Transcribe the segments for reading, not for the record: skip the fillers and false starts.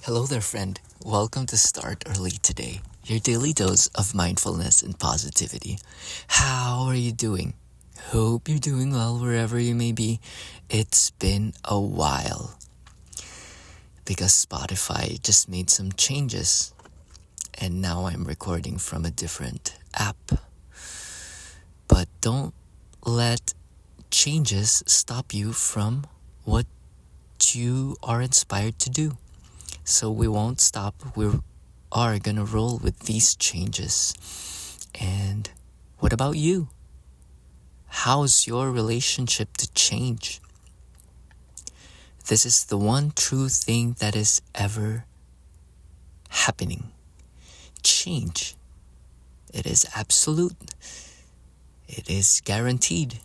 Hello there, friend. Welcome to Start Early Today, your daily dose of mindfulness and positivity. How are you doing? Hope you're doing well wherever you may be. It's been a while because Spotify just made some changes and now I'm recording from a different app. But don't let changes stop you from what you are inspired to do. So we won't stop. We are gonna roll with these changes. And what about you? How's your relationship to change? This is the one true thing that is ever happening. Change. It is absolute. It is guaranteed.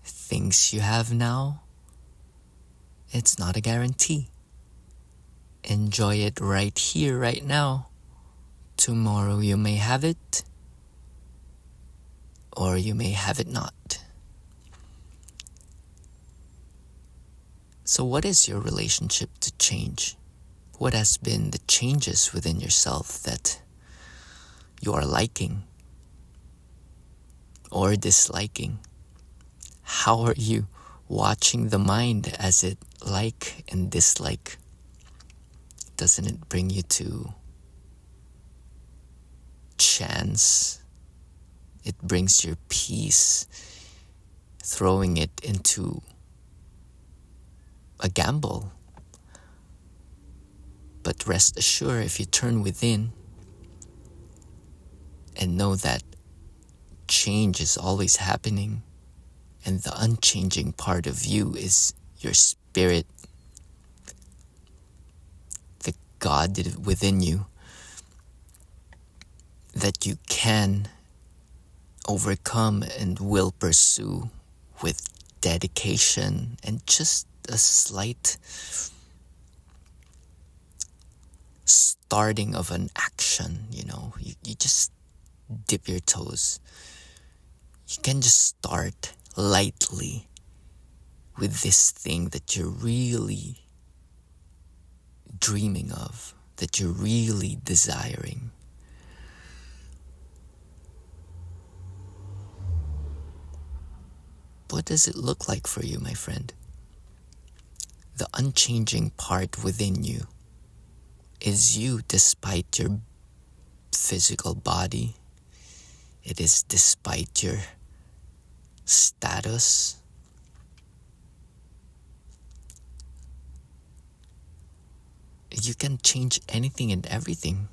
Things you have now, it's not a guarantee. Enjoy it right here, right now. Tomorrow you may have it, or you may have it not. So what is your relationship to change? What has been the changes within yourself that you are liking or disliking? How are you watching the mind as it like and dislike? Doesn't it bring you to chance? It brings your peace, throwing it into a gamble. But rest assured, if you turn within and know that change is always happening, and the unchanging part of you is your spirit, the God within you, that you can overcome and will pursue with dedication and just a slight starting of an action. You just dip your toes. You can just start lightly with this thing that you're really dreaming of, that you're really desiring. What does it look like for you, my friend? The unchanging part within you is you despite your physical body. It is despite your status. You can change anything and everything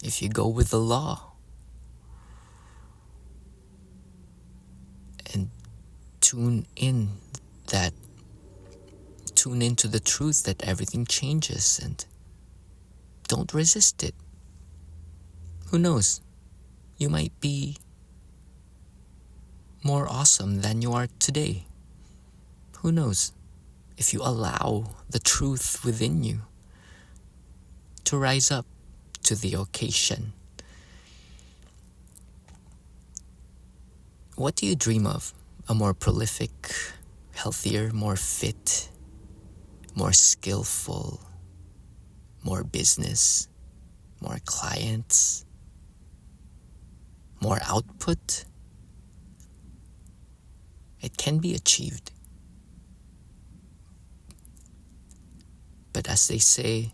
if you go with the law and tune into the truth that everything changes, and don't resist it. Who knows? You might be more awesome than you are today. Who knows? If you allow the truth within you to rise up to the occasion. What do you dream of? A more prolific, healthier, more fit, more skillful, more business, more clients, more output? It can be achieved. But as they say,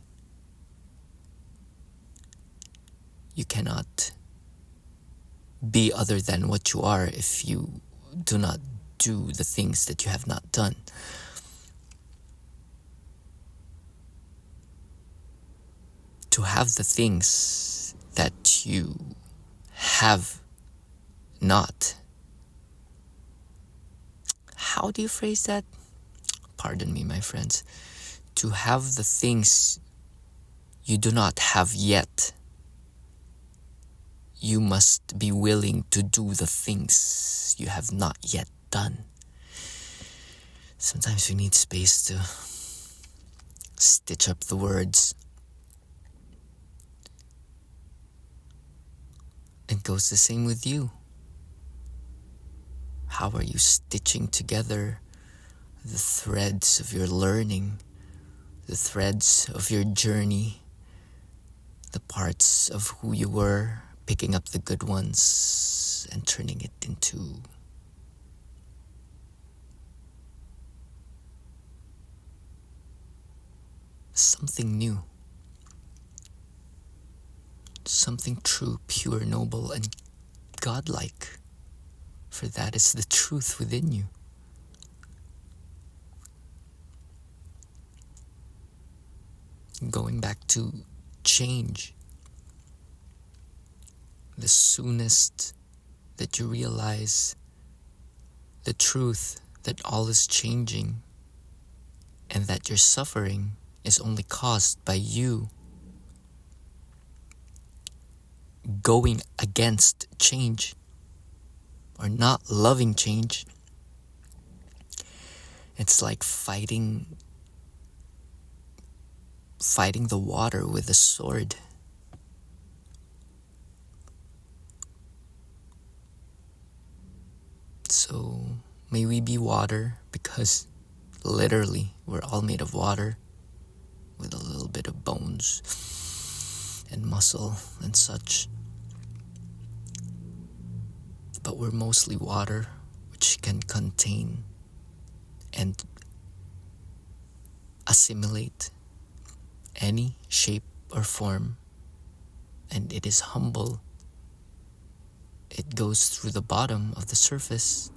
you cannot be other than what you are if you do not do the things that you have not done. To have the things that you have not. How do you phrase that? Pardon me, my friends. To have the things you do not have yet, you must be willing to do the things you have not yet done. Sometimes we need space to stitch up the words. It goes the same with you. How are you stitching together the threads of your learning, the threads of your journey, the parts of who you were, picking up the good ones and turning it into something new, something true, pure, noble, and godlike, for that is the truth within you. Going back to change, the soonest that you realize the truth that all is changing and that your suffering is only caused by you going against change or not loving change. It's like fighting the water with a sword. So may we be water, because literally we're all made of water with a little bit of bones and muscle and such. But we're mostly water, which can contain and assimilate any shape or form, and it is humble. It goes through the bottom of the surface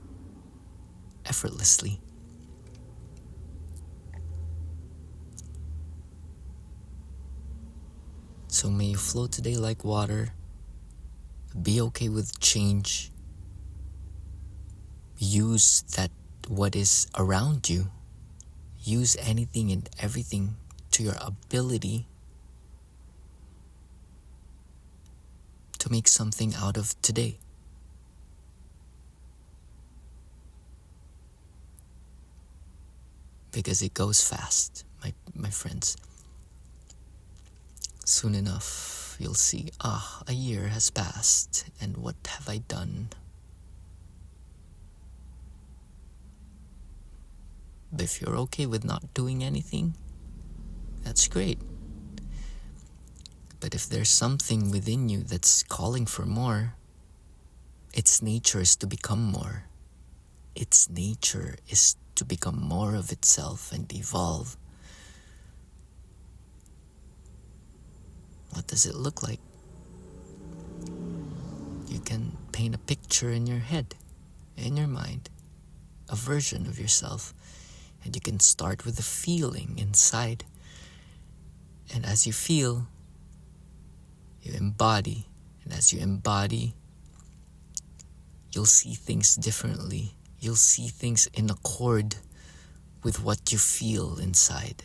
effortlessly. So may you flow today like water. Be okay with change. Use that what is around you. Use anything and everything to your ability to make something out of today. Because it goes fast, my friends. Soon enough, you'll see, a year has passed, and what have I done? But if you're okay with not doing anything, that's great. But if there's something within you that's calling for more, its nature is to become more. Its nature is to become more of itself and evolve. What does it look like? You can paint a picture in your head, in your mind, a version of yourself. And you can start with a feeling inside. And as you feel, you embody. And as you embody, you'll see things differently. You'll see things in accord with what you feel inside.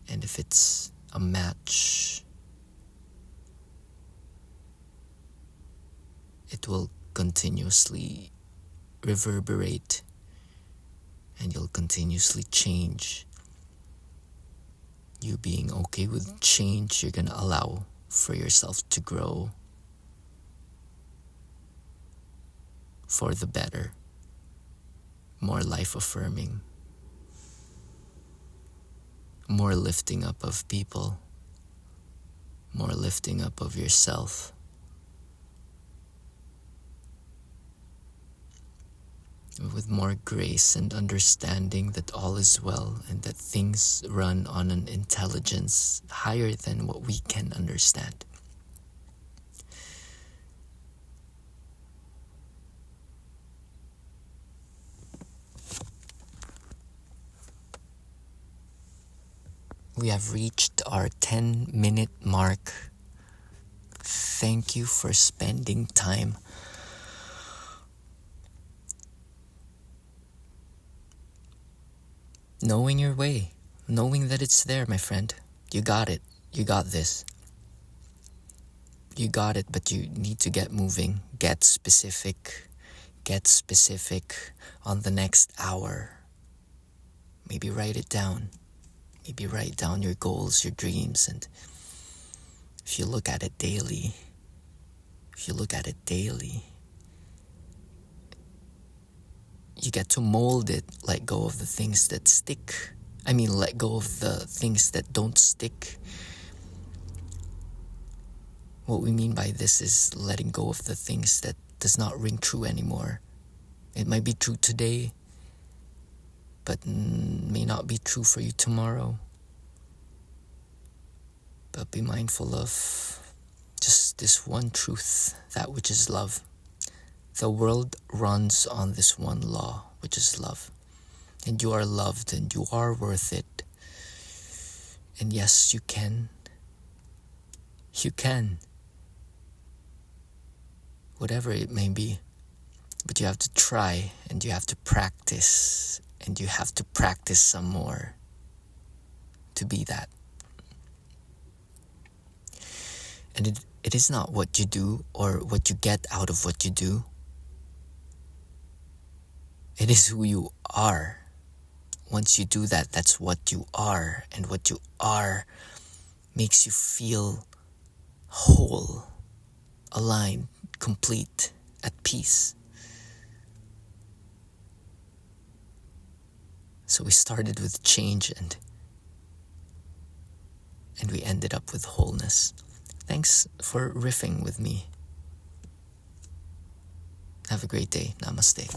And if it's a match, it will continuously reverberate, and you'll continuously change. You being okay with change, you're gonna allow for yourself to grow for the better, more life affirming, more lifting up of people, more lifting up of yourself. With more grace and understanding that all is well and that things run on an intelligence higher than what we can understand. We have reached our 10-minute mark. Thank you for spending time. Knowing your way, knowing that it's there, my friend. You got it. You got this. You got it, but you need to get moving. Get specific. Get specific on the next hour. Maybe write it down. Maybe write down your goals, your dreams, and if you look at it daily, you get to mold it, let go of the things that stick. Let go of the things that don't stick. What we mean by this is letting go of the things that does not ring true anymore. It might be true today, but may not be true for you tomorrow. But be mindful of just this one truth, that which is love. The world runs on this one law, which is love. And you are loved and you are worth it. And yes, you can. You can. Whatever it may be. But you have to try and you have to practice. And you have to practice some more to be that. And it is not what you do or what you get out of what you do. It is who you are. Once you do that, that's what you are. And what you are makes you feel whole, aligned, complete, at peace. So we started with change and we ended up with wholeness. Thanks for riffing with me. Have a great day. Namaste.